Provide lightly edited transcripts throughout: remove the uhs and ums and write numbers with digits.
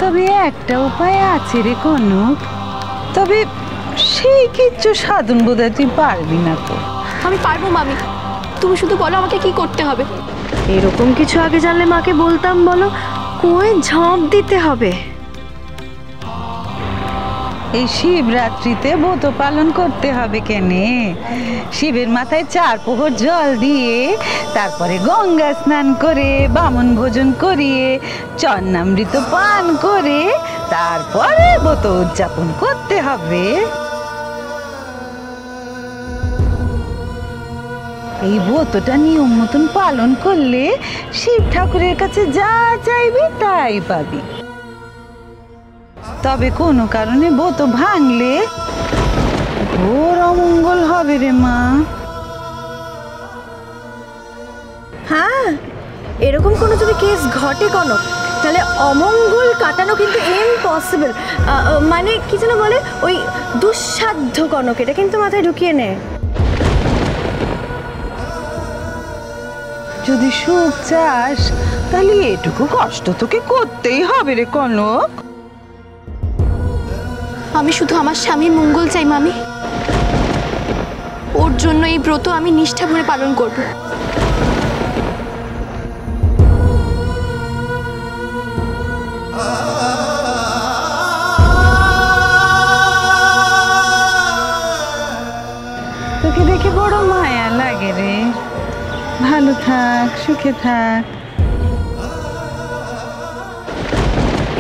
তবে একটা উপায় আছে রে কনক, তবে সেই কিচ্ছু সাধন বোধহয় তুই পারবি না। তো আমি পারবো মামি, তুমি শুধু বলো আমাকে কি করতে হবে। এরকম কিছু আগে জানলে মাকে বলতাম। বলো, কুয়োয় ঝাঁপ দিতে হবে। এই শিবরাত্রিতে ব্রত পালন করতে হবে কেনে? শিবের মাথায় 4 প্রহর জল দিয়ে তারপরে গঙ্গা স্নান করে বামন ভোজন করিয়ে চন্নামৃত পান করে তারপরে ব্রত উদযাপন করতে হবে। এই ব্রতটা নিয়ম মতন পালন করলে শিব ঠাকুরের কাছে যা চাইবি তাই পাবি। তবে কোনো কারণে ব্রত ভাঙলে ঘোর অমঙ্গল হবে রে মা। হ্যাঁ, এরকম কোনো যদি কেস ঘটে কনক, তাহলে অমঙ্গল কাটানো কিন্তু ইম্পসিবল। মানে কি যেন বলে, ওই দুঃসাধ্য কনক, এটা কিন্তু মাথায় ঢুকিয়ে নে। যদি সুখ চাস তাহলে এটুকু কষ্ট তোকে করতেই হবে রে কনক। আমি শুধু আমার স্বামীর মঙ্গল চাই মামি, ওর জন্য এই ব্রত আমি নিষ্ঠা ভরে পালন করব। তোকে দেখে বড় মায়া লাগে রে। ভালো থাক, সুখে থাক।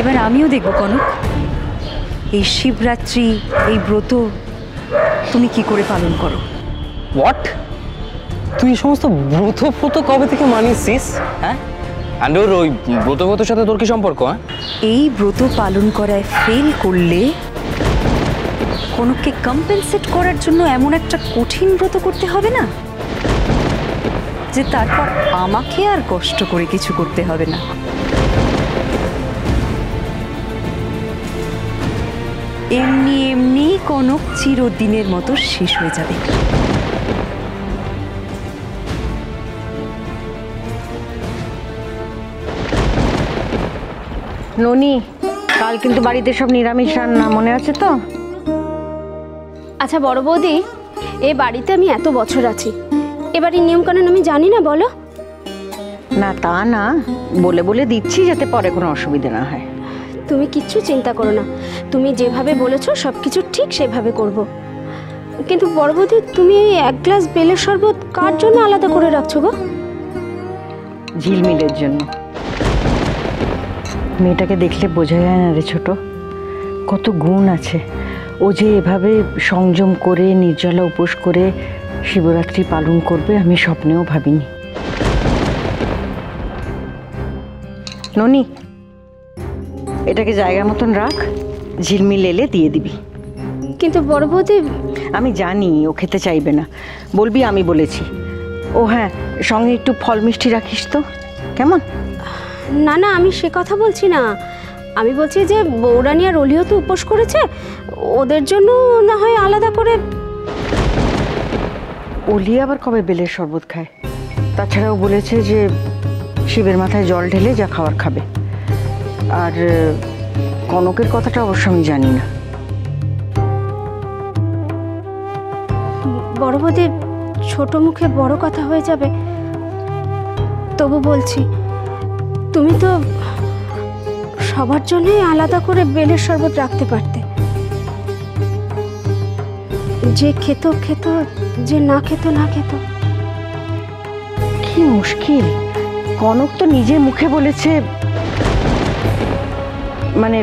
এবার আমিও দেখব কনক, এই শিবরাত্রি, এই ব্রত তুমি কি করে পালন করো। হোয়াট? তুই এই সমস্ত ব্রত কবে থেকে মানিস? হ্যাঁ, অ্যান্ড ওর ওই ব্রতর সাথে তোর কি সম্পর্ক? হ্যাঁ, এই ব্রত পালন করায় ফেল করলে কনককে কম্পেনসেট করার জন্য এমন একটা কঠিন ব্রত করতে হবে না যে তারপর আমাকে আর কষ্ট করে কিছু করতে হবে না। এমনি এমনি কনক চিরদিনের মতো শেষ হয়ে যাবে। ননি, কাল কিন্তু বাড়িতে সব নিরামিষ রান্না, মনে আছে তো? আচ্ছা বড় বৌদি, এই বাড়িতে আমি এত বছর আছি, এবারে নিয়মকানুন আমি জানি না বলো? না তা না, বলে বলে দিচ্ছি যাতে পরে কোনো অসুবিধা না হয়। তুমি কিচ্ছু চিন্তা করো না, তুমি যেভাবে বলেছো সব কিছু ঠিক সেভাবে করব। কিন্তু বড় বৌদি, তুমি এই 1 গ্লাস বেলের শরবত কার জন্য আলাদা করে রাখছো গো? ঝিলমিলের জন্য। মেয়েটাকে দেখলে বোঝা যায় না রে ছোট, কত গুণ আছে। ও যে এভাবে সংযম করে নির্জলা উপোস করে শিবরাত্রি পালন করবে আমি স্বপ্নেও ভাবিনি। ননি, এটাকে জায়গা মতন রাখ, ঝিলমিল এলে দিয়ে দিবি। কিন্তু বড় বৌদি, আমি জানি ও খেতে চাইবে না, বলবি আমি বলেছি। ও হ্যাঁ, সঙ্গে একটু ফল মিষ্টি রাখিস তো, কেমন? না না, আমি সে কথা বলছি না। আমি বলছি যে বৌরানী আর অলিও তো উপোস করেছে, ওদের জন্য না হয় আলাদা করে। অলি আবার কবে বেলের শরবত খায়? তাছাড়াও বলেছে যে শিবের মাথায় জল ঢেলে যা খাবার খাবে। আর কনকের কথাটা অবশ্য আমি জানি না। বড় বৌদি, ছোট মুখে বড় কথা হয়ে যাবে, তবু বলছি, তুমি তো সবার জন্যই আলাদা করে বেলের শরবত রাখতে পারতে। যে খেত খেত, যে না খেত না খেত। কি মুশকিল, কনক তো নিজে মুখে বলেছে। মানে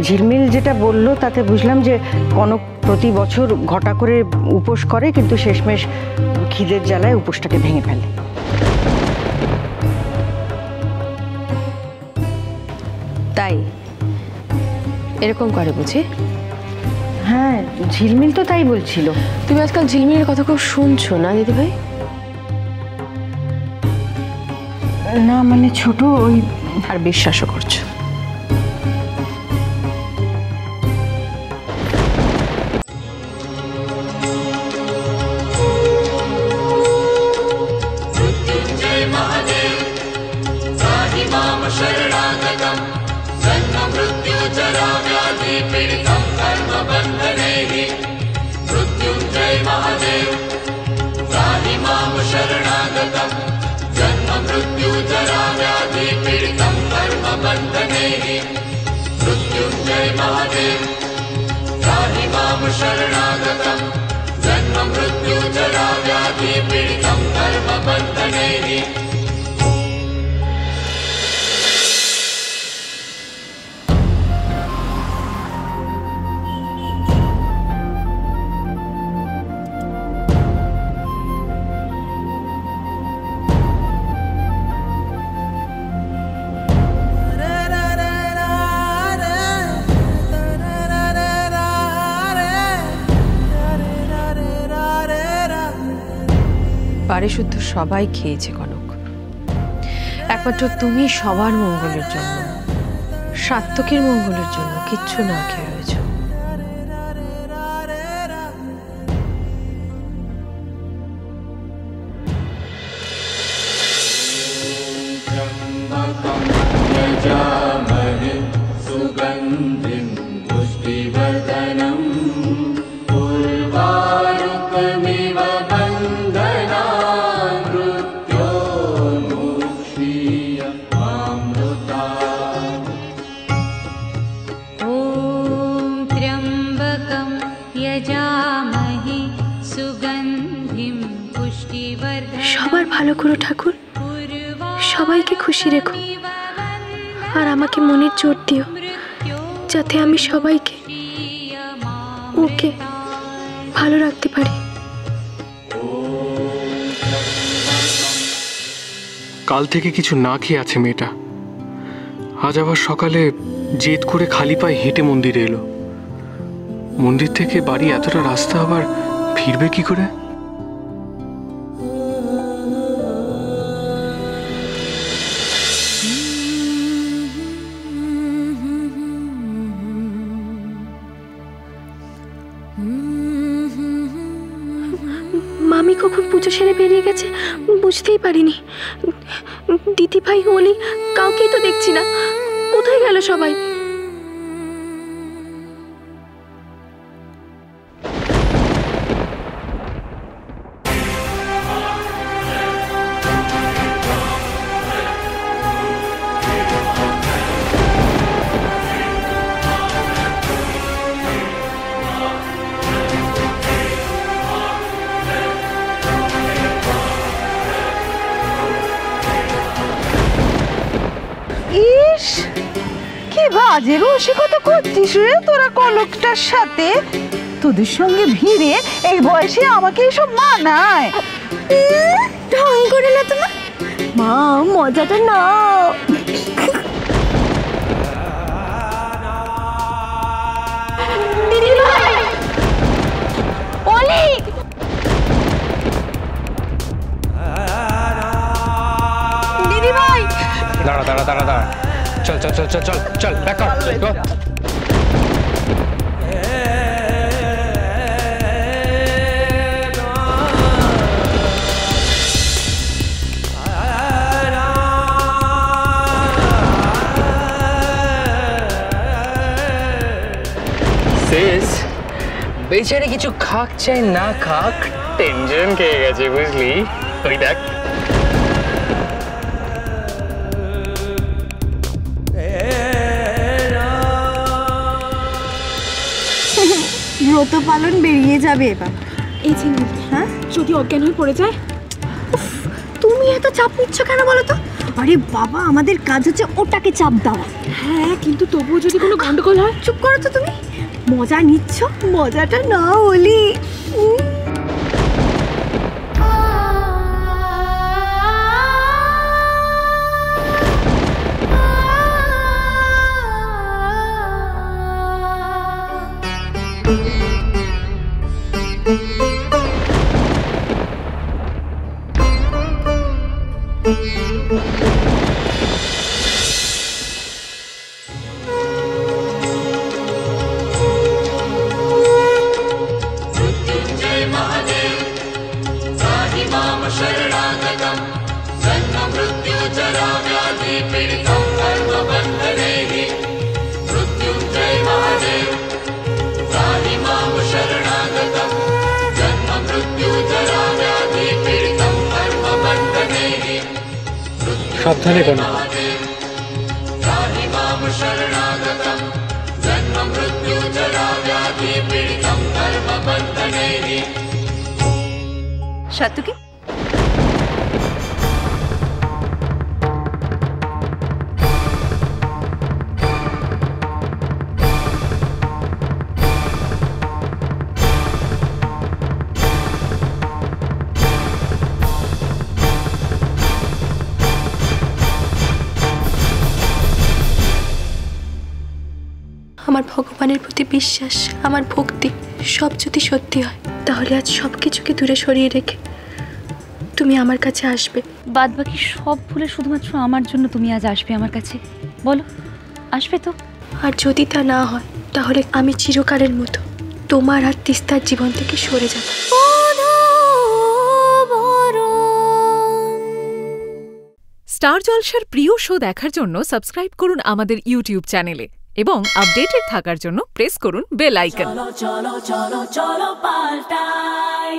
ঝিলমিল যেটা বললো তাতে বুঝলাম যে কনক প্রতি বছর ঘটা করে উপোস করে, কিন্তু শেষমেশ খিদের জ্বালায় উপোসটাকে ভেঙে ফেলে। তাই এরকম করে বুঝি? হ্যাঁ, ঝিলমিল তো তাই বলছিল। তুমি আজকাল ঝিলমিলের কথা খুব শুনছো না দিদিভাই? না মানে ছোট, ওই আর বিশ্বাসও করছো। जन्म मृत्यु जरा व्याधि पीडितं कर्मबन्धनैः मृत्युञ्जय महादेव त्राहि मां शरणागतम् जन्म मृत्यु जरा व्याधि पीडितं कर्मबन्धनैः मृत्युञ्जय महादेव त्राहि मां शरणागतम् जन्म मृत्यु जरा व्याधि पीडितं कर्मबन्धनैः। বাড়ি শুদ্ধ সবাই খেয়েছে কনক, একমাত্র তুমি সবার মঙ্গলের জন্য, সাত্তকের মঙ্গলের জন্য কিচ্ছু না খেয়ে রয়েছ। সবার ভালো করো ঠাকুর, সবাইকে খুশি রেখো, আর আমাকে মনের জোর দিও যাতে আমি সবাইকে ওকে ভালো রাখতে পারি। কাল থেকে কিছু না খেয়ে আছে মেয়েটা, আজ আবার সকালে জেদ করে খালি পায়ে হেঁটে মন্দিরে এলো। মন্দির থেকে বাড়ি এতটা রাস্তা আবার ফিরবে কি করে? মামি কখন পুজো সেরে বেরিয়ে গেছে বুঝতেই পারিনি। দিদি ভাই ওলি কাউকেই তো দেখছি না, কোথায় গেল সবাই? ইস, কি বাজে রসিকতা করছিস রে তোরা কলকটার সাথে। তোদের সঙ্গে ভিড়ে এই বয়সে আমাকে এসব মানায়? ঢং করে না তোমার মা, মজাটা নাও। দিদি ভাই, ওলি, দিদি ভাই। দাঁড়া দাঁড়া দাঁড়া দাঁড়া, চল চল চল চল চল চল ব্যাক কর। বেচারে কিছু খাক চাই না খাক টেনশন খেয়ে গেছে, বুঝলি? ওই দেখ ব্রত পালন বেরিয়ে যাবে এবার। এই যে হ্যাঁ, যদি অজ্ঞান হয়ে পড়ে যায়? তুমি এত চাপ নিচ্ছ কেন বলো তো? আরে বাবা, আমাদের কাজ হচ্ছে ওটাকে চাপ দেওয়া। হ্যাঁ, কিন্তু তবুও যদি কোনো গন্ডগোল হয়? চুপ করো তো তুমি, মজা নিচ্ছ, মজাটা না ওলি। मृत्युंजय সাবধানে কেন? त्राहि मां शरणागतं जन्म मृत्यु जरा व्याधि पीडितं कर्मबन्धनैः সাত্তুকি, আমার ভগবানের প্রতি বিশ্বাস, আমার ভক্তি সব যদি সত্যি হয়, তাহলে আজ সব কিছুকে দূরে সরিয়ে রেখে তুমি আমার কাছে আসবে। বাদ বাকি সব ভুলে শুধুমাত্র আমার জন্য তুমি আজ আসবে আমার কাছে, বলো আসবে তো? আর যদি তা না হয়, তাহলে আমি চিরকালের মতো তোমার আর তিস্তার জীবন থেকে সরে যাব। স্টার জলসার প্রিয় শো দেখার জন্য সাবস্ক্রাইব করুন আমাদের ইউটিউব চ্যানেলে এবং আপডেটেড থাকার জন্য প্রেস করুন বেল আইকন। চলো চলো চলো চলো পাল্টাই।